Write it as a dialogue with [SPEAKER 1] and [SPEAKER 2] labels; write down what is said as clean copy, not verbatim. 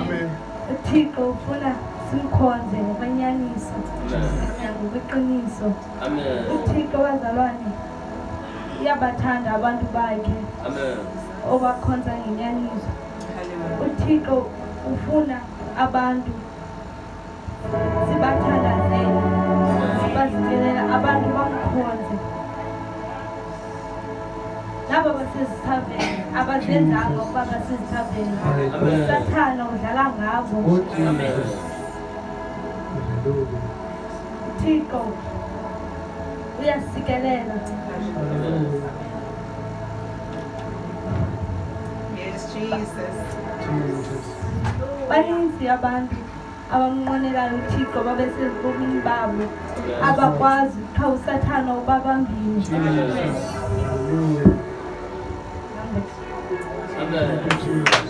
[SPEAKER 1] Amen.
[SPEAKER 2] uThixo ufuna simkhonze ngokwenyaniso ngokweqiniso.
[SPEAKER 3] Amen.
[SPEAKER 2] uThixo wazalwane uyabathanda abantu bakhe
[SPEAKER 3] Amen.
[SPEAKER 2] obakhonza ngenyaniso. uThixo ufuna abantu sibathandazele, sibazikelela abantu bamkhonze. Laba basezithaveni abazenzanga ukuba basezithaveni, uSathane udlala ngabo. uThixo uyasikelela.
[SPEAKER 4] Yes, Jesus.
[SPEAKER 2] Baninzi abantu abamnqwenelayo uThixo babesezibomini babo abakwazi qha uSathane ubabambile.
[SPEAKER 3] Amen.